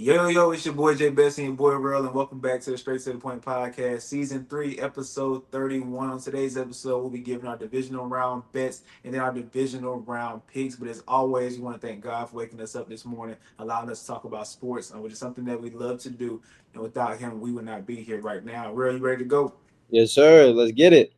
Yo, it's your boy Jay Bessie and boy Real, and welcome back to the Straight to the Point podcast, season 3, episode 31. On today's episode, we'll be giving our divisional round bets and then our divisional round picks. But as always, we want to thank God for waking us up this morning, allowing us to talk about sports, which is something that we love to do. And without him, we would not be here right now. Real, you ready to go? Yes, sir. Let's get it.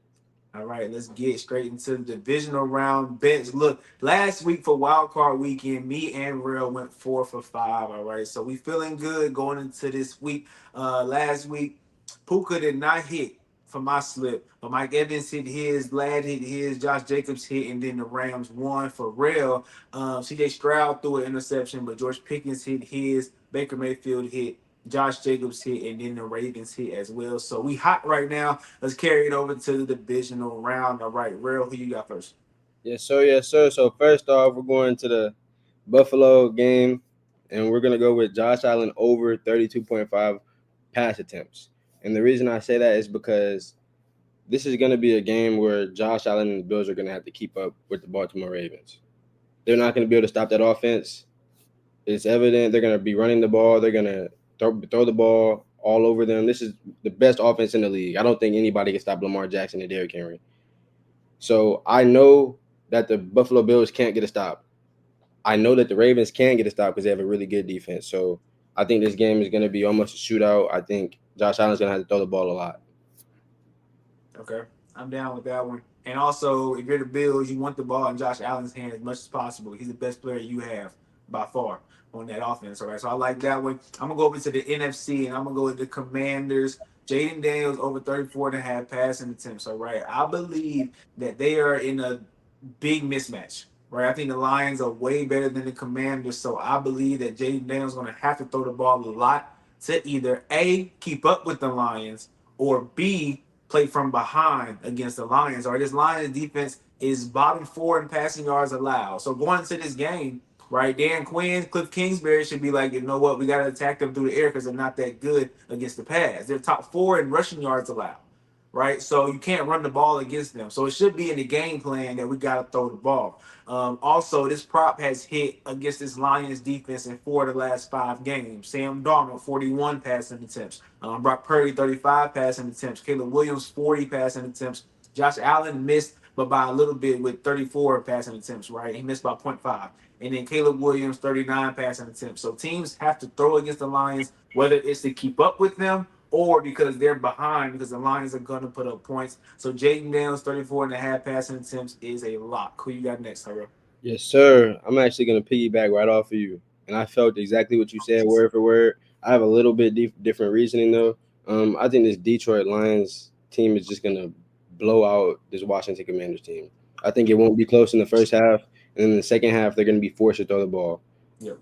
All right, let's get straight into the divisional round bets. Look, last week for wild card weekend, me and Real went 4 for 5. All right, so we feeling good going into this week. Last week, Puka did not hit for my slip, but Mike Evans hit his, Vlad hit his, Josh Jacobs hit, and then the Rams won for Real. CJ Stroud threw an interception, but George Pickens hit his, Baker Mayfield hit. Josh Jacobs hit, and then the Ravens hit as well. So we hot right now. Let's carry it over to the divisional round. All right, Real, who you got first? Yes, sir. Yes, sir. So first off, we're going to the Buffalo game, and we're gonna go with Josh Allen over 32.5 pass attempts. And the reason I say that is because this is gonna be a game where Josh Allen and the Bills are gonna have to keep up with the Baltimore Ravens. They're not gonna be able to stop that offense. It's evident they're gonna be running the ball. They're gonna throw the ball all over them. This is the best offense in the league. I don't think anybody can stop Lamar Jackson and Derrick Henry. So I know that the Buffalo Bills can't get a stop. I know that the Ravens can get a stop because they have a really good defense. So I think this game is going to be almost a shootout. I think Josh Allen's going to have to throw the ball a lot. Okay, I'm down with that one. And also, if you're the Bills, you want the ball in Josh Allen's hand as much as possible. He's the best player you have by far on that offense. All right, so I like that one. I'm gonna go over to the NFC and I'm gonna go with the Commanders. Jaden Daniels over 34 and a half passing attempts. All right, I believe that they are in a big mismatch. Right, I think the Lions are way better than the Commanders, so I believe that Jaden Daniels is going to have to throw the ball a lot to either A, keep up with the Lions, or B, play from behind against the Lions. Or this Lions defense is bottom 4 in passing yards allowed. So going into this game, right, Dan Quinn, Cliff Kingsbury should be like, you know what, we got to attack them through the air because they're not that good against the pass. They're top 4 in rushing yards allowed. Right, so you can't run the ball against them. So it should be in the game plan that we got to throw the ball. Also, this prop has hit against this Lions defense in 4 of the last 5 games. Sam Darnold, 41 passing attempts. Brock Purdy, 35 passing attempts. Caleb Williams, 40 passing attempts. Josh Allen missed, but by a little bit with 34 passing attempts, right? He missed by point 0.5. And then Caleb Williams, 39 passing attempts. So teams have to throw against the Lions, whether it's to keep up with them or because they're behind because the Lions are going to put up points. So Jaden Daniels, 34 and a half passing attempts is a lock. Who you got next, Hurry? Yes, sir. I'm actually going to piggyback right off of you. And I felt exactly what you said word for word. I have a little bit different reasoning, though. I think this Detroit Lions team is just going to blow out this Washington Commanders team. I think it won't be close in the first half. And in the second half, they're going to be forced to throw the ball. Yep.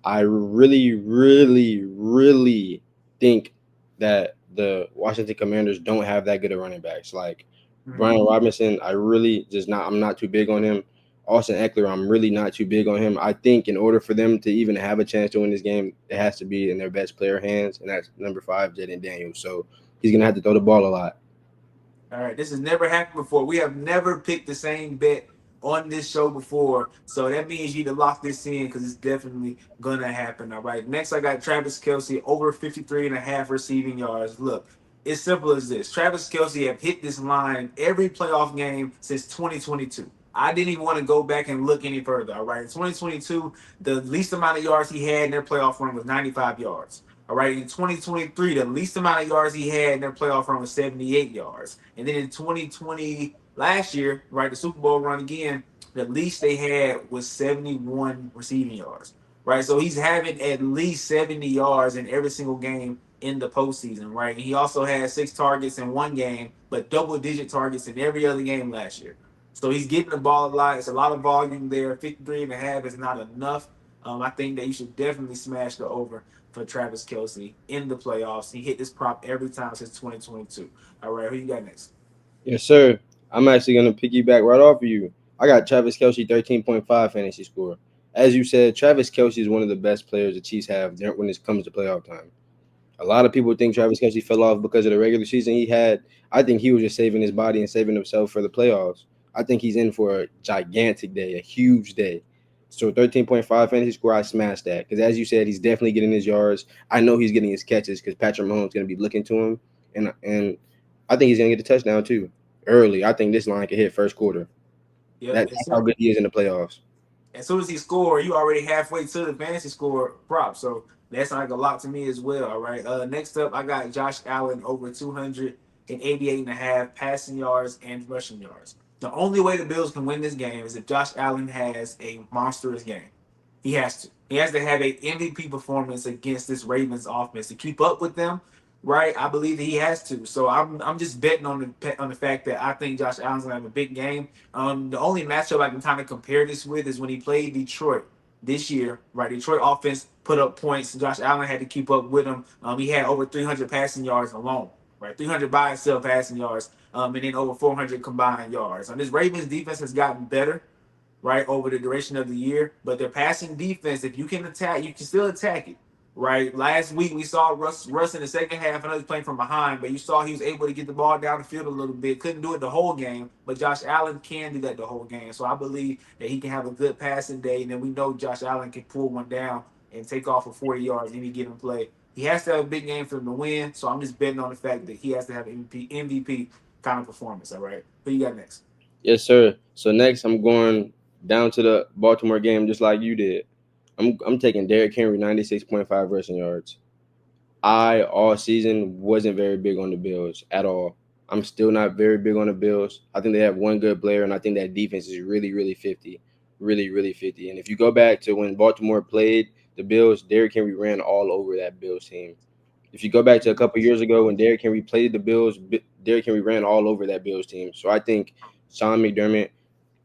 I really, really, really think that the Washington Commanders don't have that good of running backs. Like Brian Robinson, I'm not too big on him. Austin Eckler, I'm really not too big on him. I think in order for them to even have a chance to win this game, it has to be in their best player hands, and that's number 5, Jaden Daniels. So he's gonna have to throw the ball a lot. All right, this has never happened before. We have never picked the same bet on this show before. So that means you need to lock this in because it's definitely going to happen. All right, next I got Travis Kelce over 53 and a half receiving yards. Look, it's simple as this. Travis Kelce have hit this line every playoff game since 2022. I didn't even want to go back and look any further. All right, in 2022, the least amount of yards he had in their playoff run was 95 yards. All right, in 2023, the least amount of yards he had in their playoff run was 78 yards. And then in 2020, last year, right, the Super Bowl run again, the least they had was 71 receiving yards. Right, so he's having at least 70 yards in every single game in the postseason, right? And he also had 6 targets in one game, but double-digit targets in every other game last year. So he's getting the ball a lot. It's a lot of volume there. 53 and a half is not enough. I think that you should definitely smash the over for Travis Kelce in the playoffs. He hit this prop every time since 2022. All right, who you got next? Yes, sir. I'm actually gonna piggyback right off of you. I got Travis Kelce 13.5 fantasy score. As you said, Travis Kelce is one of the best players the Chiefs have when it comes to playoff time. A lot of people think Travis Kelce fell off because of the regular season he had. I think he was just saving his body and saving himself for the playoffs. I think he's in for a gigantic day, a huge day. So 13.5 fantasy score, I smashed that. Because as you said, he's definitely getting his yards. I know he's getting his catches because Patrick Mahomes going to be looking to him. And I think he's going to get the touchdown too early. I think this line could hit first quarter. Yep. That's how good he is in the playoffs. As soon as he score, you already halfway to the fantasy score prop. So that's like a lot to me as well. All right. Next up, I got Josh Allen over 288 and a half passing yards and rushing yards. The only way the Bills can win this game is if Josh Allen has a monstrous game. He has to. He has to have a MVP performance against this Ravens offense to keep up with them, right? I believe that he has to. So I'm just betting on the fact that I think Josh Allen's gonna have a big game. The only matchup I can kind of compare this with is when he played Detroit this year, right? Detroit offense put up points. Josh Allen had to keep up with him. He had over 300 passing yards alone, right? 300 by itself passing yards, and then over 400 combined yards. This Ravens defense has gotten better, right, over the duration of the year. But their passing defense, if you can attack, you can still attack it, right? Last week we saw Russ in the second half. I know he's playing from behind, but you saw he was able to get the ball down the field a little bit. Couldn't do it the whole game, but Josh Allen can do that the whole game. So I believe that he can have a good passing day, and then we know Josh Allen can pull one down and take off for 40 yards any given play. He has to have a big game for him to win. So I'm just betting on the fact that he has to have MVP kind of performance. All right, who you got next? Yes, sir. So next, I'm going down to the Baltimore game just like you did. I'm taking Derrick Henry 96.5 rushing yards. I all season wasn't very big on the Bills at all. I'm still not very big on the Bills. I think they have one good player, and I think that defense is really, really 50. Really, really 50. And if you go back to when Baltimore played the Bills, Derrick Henry ran all over that Bills team. If you go back to a couple years ago when Derrick Henry played the Bills, Derrick Henry ran all over that Bills team. So I think Sean McDermott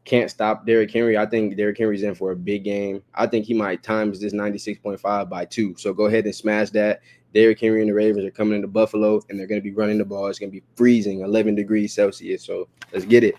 can't stop Derrick Henry. I think Derrick Henry's in for a big game. I think he might times this 96.5 by 2. So go ahead and smash that. Derrick Henry and the Ravens are coming into Buffalo, and they're going to be running the ball. It's going to be freezing, 11 degrees Celsius. So let's get it.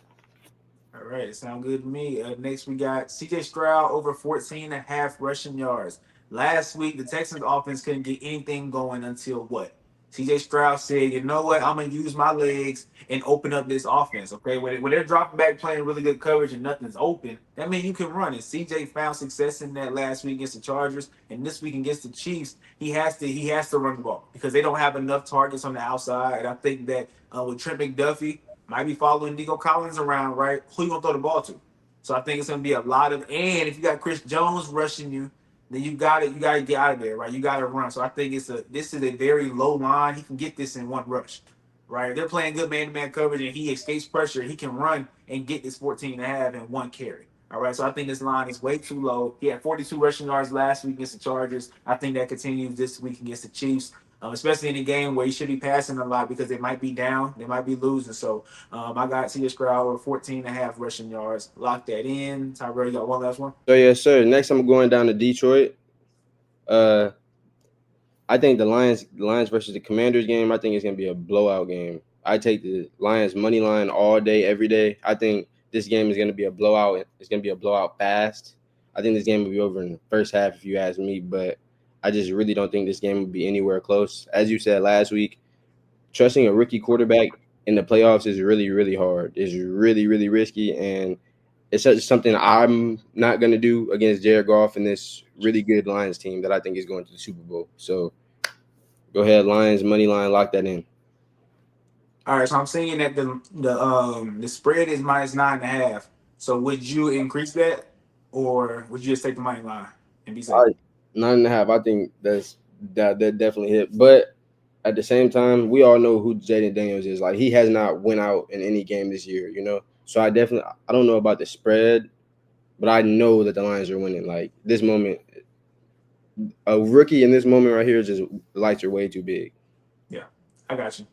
All right, it sounds good to me. Next, we got CJ Stroud over 14 and a half rushing yards. Last week, the Texans offense couldn't get anything going until what? CJ Stroud said, you know what? I'm going to use my legs and open up this offense. Okay, when they're dropping back playing really good coverage and nothing's open, that means you can run it. CJ found success in that last week against the Chargers, and this week against the Chiefs, he has to run the ball because they don't have enough targets on the outside. And I think that with Trent McDuffie, might be following Nico Collins around, right? Who you gonna throw the ball to? So I think it's gonna be a lot of, and if you got Chris Jones rushing you, then you gotta get out of there, right? You gotta run. So I think this is a very low line. He can get this in one rush, right? They're playing good man-to-man coverage, and he escapes pressure. He can run and get this 14 and a half in one carry. All right, so I think this line is way too low. He had 42 rushing yards last week against the Chargers. I think that continues this week against the Chiefs, especially in a game where he should be passing a lot because they might be down, they might be losing. So I got C.J. Stroud over 14 and a half rushing yards. Lock that in. Tyrell, you got one last one? So, yes, sir. Next, I'm going down to Detroit. Uh, I think the Lions versus the Commanders game, I think it's going to be a blowout game. I take the Lions money line all day, every day. I think this game is going to be a blowout. It's going to be a blowout fast. I think this game will be over in the first half, if you ask me, but I just really don't think this game will be anywhere close. As you said last week, trusting a rookie quarterback in the playoffs is really, really hard. It's really, really risky, and it's just something I'm not going to do against Jared Goff and this really good Lions team that I think is going to the Super Bowl. So go ahead, Lions money line, lock that in. All right, so I'm seeing that the spread is minus 9.5. So would you increase that, or would you just take the money line and be All safe? right, 9.5. I think that definitely hit. But at the same time, we all know who Jaden Daniels is. Like he has not went out in any game this year, you know. So I don't know about the spread, but I know that the Lions are winning. Like this moment, a rookie in this moment right here is just lights are way too big. Yeah, I got you.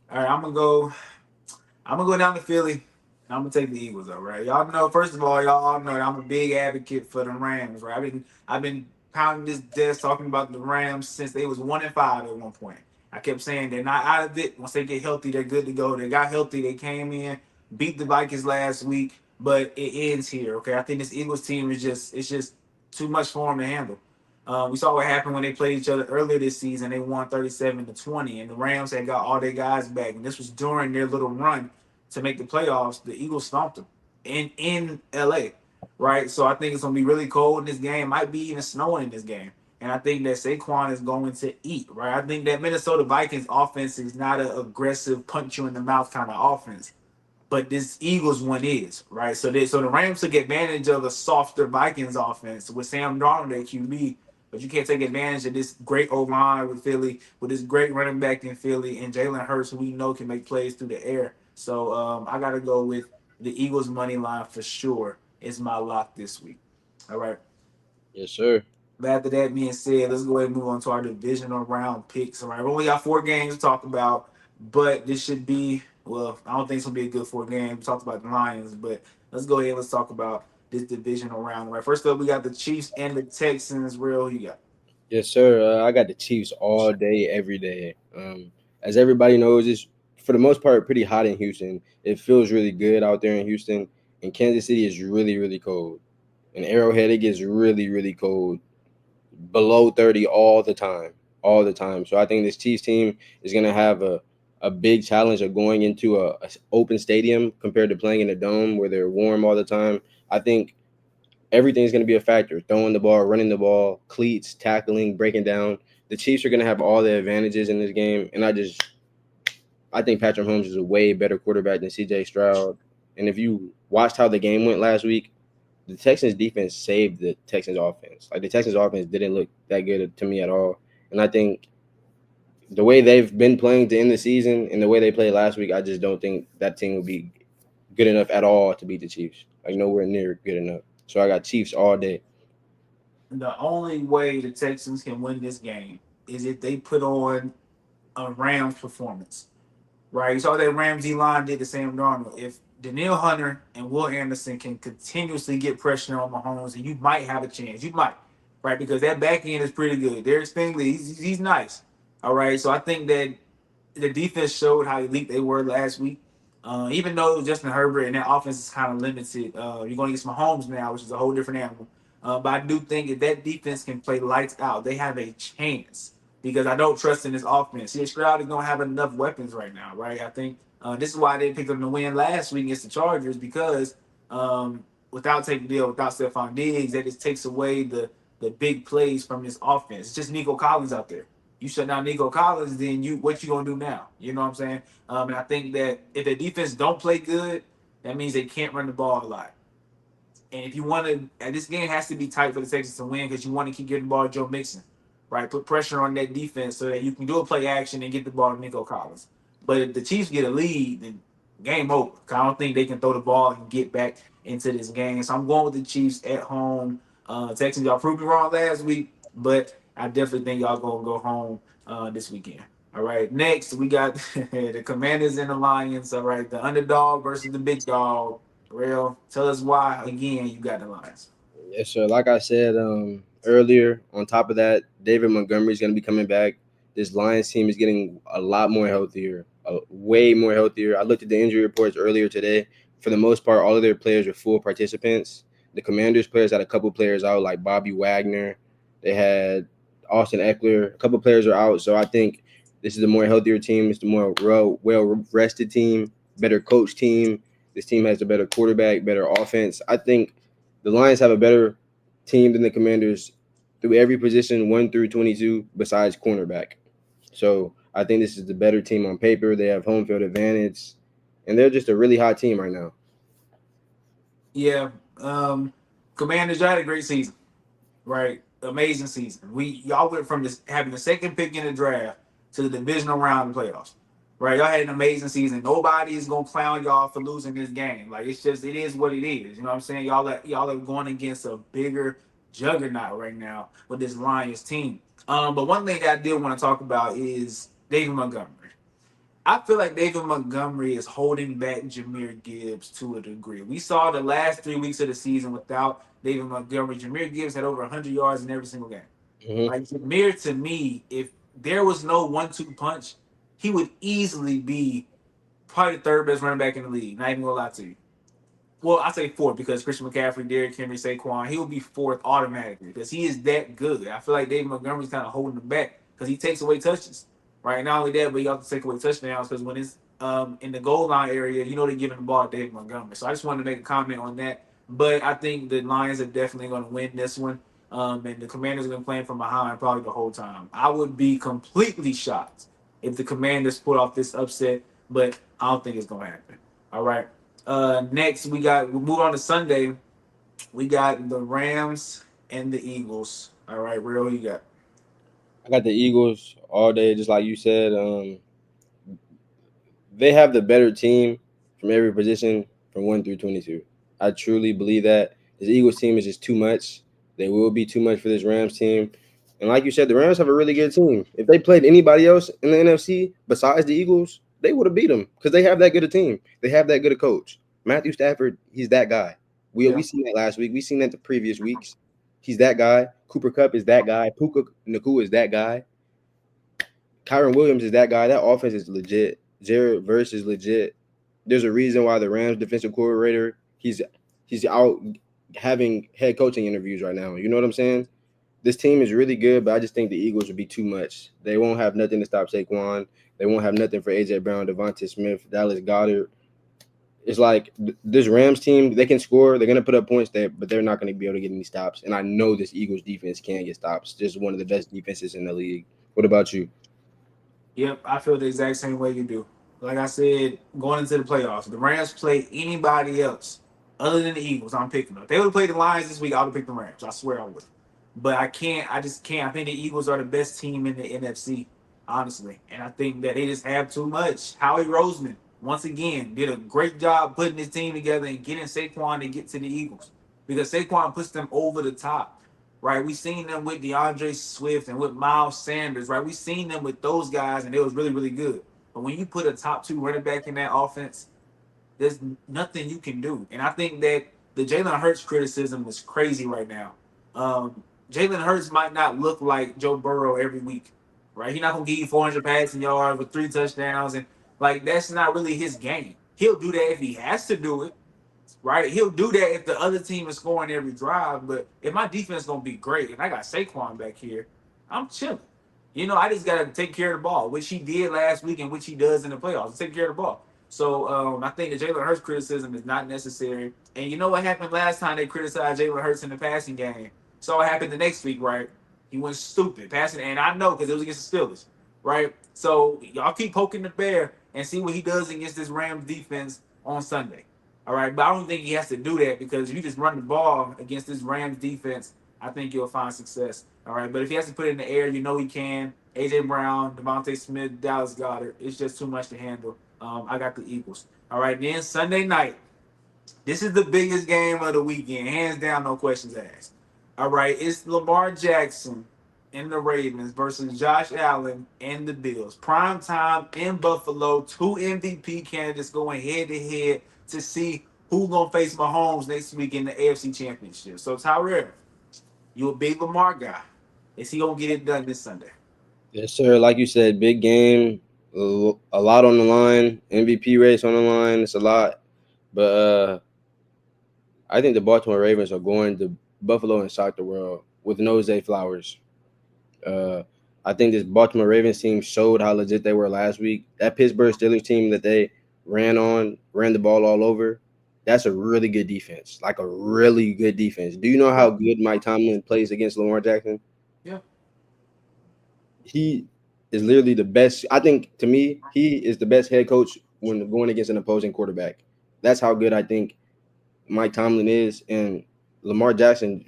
All right, I'm gonna go down to Philly, and I'm gonna take the Eagles. All right, y'all know. First of all, y'all all know that I'm a big advocate for the Rams. Right, I've been pounding this desk talking about the Rams since they was 1-5 at one point. I kept saying they're not out of it. Once they get healthy, they're good to go. They got healthy. They came in, beat the Vikings last week, but it ends here. Okay, I think this Eagles team is just it's just too much for them to handle. We saw what happened when they played each other earlier this season. They won 37-20, and the Rams had got all their guys back. And this was during their little run to make the playoffs. The Eagles stomped them in LA. right? So I think it's gonna be really cold in this game. Might be even snowing in this game. And I think that Saquon is going to eat, right? I think that Minnesota Vikings offense is not an aggressive punch you in the mouth kind of offense, but this Eagles one is, right? So the Rams took advantage of a softer Vikings offense with Sam Darnold at QB, but you can't take advantage of this great O line with Philly, with this great running back in Philly, and Jalen Hurts, who we know can make plays through the air. So I got to go with the Eagles money line for sure. Is my lock this week. All right. Yes, sir. But after that being said, let's go ahead and move on to our divisional round picks. All right, we only got 4 games to talk about, but this should be well. I don't think it's gonna be a good 4 games. We talked about the Lions, but let's go ahead and let's talk about this divisional round. All right, first up, we got the Chiefs and the Texans. Real, you got. Yes, sir. I got the Chiefs all day, every day. As everybody knows, it's for the most part pretty hot in Houston. It feels really good out there in Houston, and Kansas City is really, really cold. In Arrowhead, it gets really, really cold, below 30 all the time, all the time. So I think this Chiefs team is going to have a big challenge of going into a open stadium compared to playing in a dome where they're warm all the time. I think everything's going to be a factor: throwing the ball, running the ball, cleats, tackling, breaking down. The Chiefs are going to have all the advantages in this game, and I think Patrick Mahomes is a way better quarterback than C.J. Stroud. And if you watched how the game went last week, the Texans defense saved the Texans offense. Like, the Texans offense didn't look that good to me at all. And I think the way they've been playing to end the season and the way they played last week, I just don't think that team will be good enough at all to beat the Chiefs. Like, nowhere near good enough. So I got Chiefs all day. The only way the Texans can win this game is if they put on a Rams performance. Right? You saw that Ramsey line did the Sam Darnold. If Daniil Hunter and Will Anderson can continuously get pressure on Mahomes, and you might have a chance. You might, right? Because that back end is pretty good. Darius Stingley, he's nice. All right. So I think that the defense showed how elite they were last week. Even though Justin Herbert and that offense is kind of limited, you're going to get Mahomes now, which is a whole different animal. But I do think if that defense can play lights out, they have a chance because I don't trust in this offense. See, Stroud is going to have enough weapons right now, right? I think this is why they picked up the win last week against the Chargers because without taking deal, without Stephon Diggs, that just takes away the big plays from this offense. It's just Nico Collins out there. You shut down Nico Collins, then what you gonna do now? You know what I'm saying? And I think that if the defense don't play good, that means they can't run the ball a lot. And if you want to, and this game has to be tight for the Texans to win because you want to keep getting the ball to Joe Mixon, right? Put pressure on that defense so that you can do a play action and get the ball to Nico Collins. But if the Chiefs get a lead, then game over. I don't think they can throw the ball and get back into this game. So I'm going with the Chiefs at home. Texans, y'all proved me wrong last week, but I definitely think y'all gonna go home this weekend. All right. Next, we got the Commanders and the Lions. All right, the underdog versus the big dog. Real, tell us why again you got the Lions. Yes, sir. Like I said earlier, on top of that, David Montgomery is going to be coming back. This Lions team is getting a lot more healthier, way more healthier. I looked at the injury reports earlier today. For the most part, all of their players are full participants. The Commanders players had a couple players out, like Bobby Wagner. They had Austin Eckler. A couple players are out. So I think this is a more healthier team. It's the more well rested team, better coach team. This team has a better quarterback, better offense. I think the Lions have a better team than the Commanders through every position, 1 through 22, besides cornerback. So I think this is the better team on paper. They have home field advantage, and they're just a really hot team right now. Yeah, Commanders, y'all had a great season, right? Amazing season. Y'all went from this having the second pick in the draft to the divisional round of the playoffs. Right, y'all had an amazing season. Nobody is gonna clown y'all for losing this game. Like it is what it is. You know what I'm saying? Y'all are going against a bigger juggernaut right now with this Lions team. But one thing that I did want to talk about is David Montgomery. I feel like David Montgomery is holding back Jahmyr Gibbs to a degree. We saw the last 3 weeks of the season without David Montgomery. Jahmyr Gibbs had over 100 yards in every single game. Mm-hmm. Like Jahmyr, to me, if there was no 1-2 punch, he would easily be probably the third best running back in the league. Not even gonna lie to you. Well, I say fourth because Christian McCaffrey, Derrick Henry, Saquon, he will be fourth automatically because he is that good. I feel like David Montgomery's kind of holding him back because he takes away touches. Right, not only that, but you have to take away touchdowns because when it's in the goal line area, you know they're giving the ball to David Montgomery. So I just wanted to make a comment on that. But I think the Lions are definitely going to win this one. And the Commanders are going to play from behind probably the whole time. I would be completely shocked if the Commanders put off this upset, but I don't think it's going to happen. All right. Next, we move on to Sunday. We got the Rams and the Eagles. All right, real you got. I got the Eagles all day, just like you said. They have the better team from every position from 1 through 22. I truly believe that. This Eagles team is just too much. They will be too much for this Rams team. And like you said, the Rams have a really good team. If they played anybody else in the NFC besides the Eagles, they would have beat them because they have that good a team. They have that good a coach. Matthew Stafford, he's that guy. We Yeah. seen that last week. We seen that the previous weeks. He's that guy. Cooper Cup is that guy. Puka Nakua is that guy. Kyron Williams is that guy. That offense is legit. Jared Verse is legit. There's a reason why the Rams defensive coordinator he's out having head coaching interviews right now. You know what I'm saying? This team is really good, but I just think the Eagles would be too much. They won't have nothing to stop Saquon. They won't have nothing for AJ Brown, Devontae Smith, Dallas Goddard. It's like this Rams team, they can score, they're gonna put up points there, but they're not gonna be able to get any stops. And I know this Eagles defense can get stops. Just one of the best defenses in the league. What about you? Yep, I feel the exact same way you do. Like I said, going into the playoffs, if the Rams play anybody else other than the Eagles, I'm picking them. If they would have played the Lions this week, I would have picked the Rams. I swear I would. But I can't. I just can't. I think the Eagles are the best team in the NFC, honestly. And I think that they just have too much. Howie Roseman, once again, did a great job putting his team together and getting Saquon to get to the Eagles because Saquon puts them over the top, right? We seen them with DeAndre Swift and with Miles Sanders, right? We seen them with those guys, and it was really, really good. But when you put a top two running back in that offense, there's nothing you can do. And I think that the Jalen Hurts criticism is crazy right now. Jalen Hurts might not look like Joe Burrow every week, right? He's not gonna give you 400 passing yards with 3 touchdowns, and like that's not really his game. He'll do that if he has to do it, right? He'll do that if the other team is scoring every drive. But if my defense is gonna be great and I got Saquon back here, I'm chilling. I just gotta take care of the ball, which he did last week and which he does in the playoffs. Take care of the ball. So I think the Jalen Hurts criticism is not necessary. And you know what happened last time they criticized Jalen Hurts in the passing game? So what happened the next week, right? He went stupid passing, and I know because it was against the Steelers, right? So y'all keep poking the bear and see what he does against this Rams defense on Sunday. All right, but I don't think he has to do that because if you just run the ball against this Rams defense, I think you'll find success. All right, but if he has to put it in the air, you know he can. AJ Brown, Devontae Smith, Dallas Goddard, it's just too much to handle. I got the Eagles. All right, then Sunday night, this is the biggest game of the weekend, hands down, no questions asked. All right, it's Lamar Jackson and the Ravens versus Josh Allen and the Bills. Prime time in Buffalo. Two MVP candidates going head to head to see who's gonna face Mahomes next week in the AFC Championship. So Tyrell, you a big Lamar guy. Is he gonna get it done this Sunday? Yes, sir. Like you said, big game, a lot on the line, MVP race on the line. It's a lot, but I think the Baltimore Ravens are going to Buffalo and shock the world with no Zay Flowers. Uh, I think this Baltimore Ravens team showed how legit they were last week. That Pittsburgh Steelers team that they ran the ball all over. That's a really good defense, like a really good defense. Do you know how Yeah, good Mike Tomlin plays against Lamar Jackson? yeah, He is literally the best. I think to me, he is the best head coach when going against an opposing quarterback. That's how good I think Mike Tomlin is, and Lamar Jackson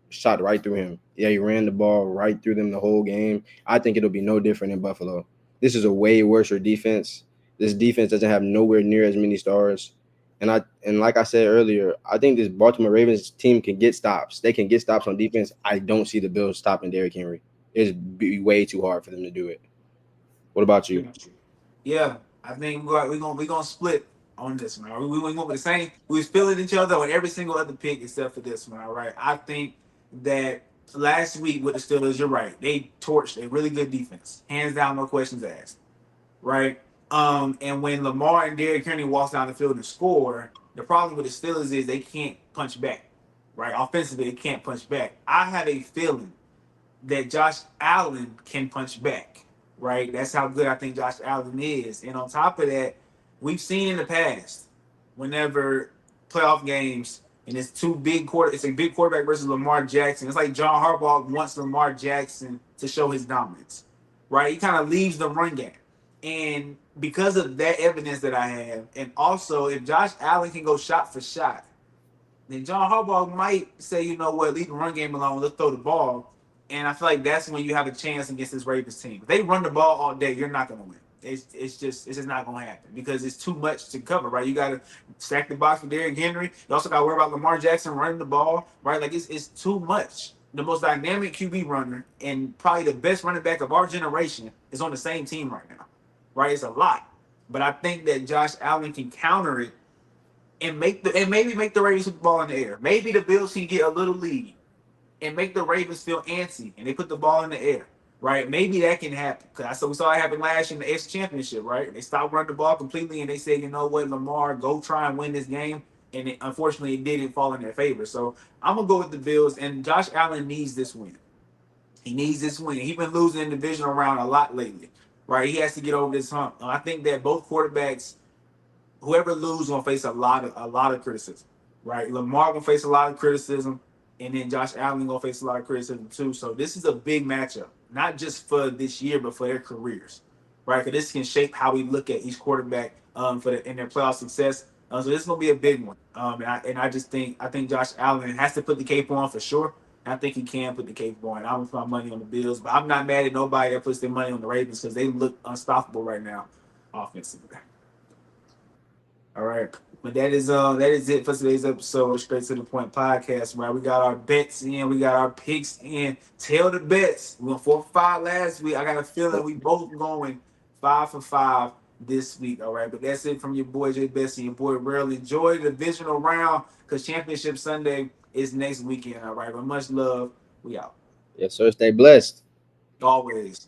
shot right through him. Yeah, he ran the ball right through them the whole game. I think it'll be no different in Buffalo. This is a way worse defense. This defense doesn't have nowhere near as many stars. And like I said earlier, I think this Baltimore Ravens team can get stops. They can get stops on defense. I don't see the Bills stopping Derrick Henry. It'd be way too hard for them to do it. What about you? yeah. Yeah, I think we're gonna split on this one. We went with the same. We was feeling each other on every single other pick except for this one. All right. I think that last week with the Steelers, you're right. They torched a really good defense, hands down, no questions asked. Right. And when Lamar and Derrick Henry walks down the field and score, the problem with the Steelers is they can't punch back. Right. Offensively, they can't punch back. I have a feeling that Josh Allen can punch back, right? That's how good I think Josh Allen is. And on top of that, we've seen in the past, whenever playoff games, and it's a big quarterback versus Lamar Jackson. It's like John Harbaugh wants Lamar Jackson to show his dominance, right? He kind of leaves the run game, and because of that evidence that I have, and also if Josh Allen can go shot for shot, then John Harbaugh might say, you know what, leave the run game alone. Let's throw the ball. And I feel like that's when you have a chance against this Ravens team. If they run the ball all day, you're not going to win. It's just not going to happen because it's too much to cover, right? You got to stack the box with Derrick Henry. You also got to worry about Lamar Jackson running the ball, right? Like it's too much. The most dynamic QB runner and probably the best running back of our generation is on the same team right now, right? It's a lot, but I think that Josh Allen can counter it and maybe make the Ravens put the ball in the air. Maybe the Bills can get a little lead and make the Ravens feel antsy and they put the ball in the air. Right? Maybe that can happen. Because we saw it happen last year in the AFC Championship, right? They stopped running the ball completely and they said, you know what, Lamar, go try and win this game. And unfortunately, it didn't fall in their favor. So I'm going to go with the Bills. And Josh Allen needs this win. He needs this win. He's been losing in the divisional round a lot lately, right? He has to get over this hump. I think that both quarterbacks, whoever loses gonna face a lot of criticism, right? Lamar gonna face a lot of criticism, and then Josh Allen gonna face a lot of criticism too. So this is a big matchup, not just for this year, but for their careers, right? Because this can shape how we look at each quarterback in their playoff success. So this is gonna be a big one. And I just think Josh Allen has to put the cape on for sure. And I think he can put the cape on. I'm gonna put my money on the Bills, but I'm not mad at nobody that puts their money on the Ravens because they look unstoppable right now offensively. All right. But that is it for today's episode of Straight to the Point podcast, right? We got our bets in, we got our picks in. Tell the bets. We went 4 for 5 last week. I got a feeling we both going 5 for 5 this week. All right. But that's it from your boy Jay Best and your boy Real. Enjoy the divisional round because Championship Sunday is next weekend. All right. But much love. We out. Yes, sir. Stay blessed. Always.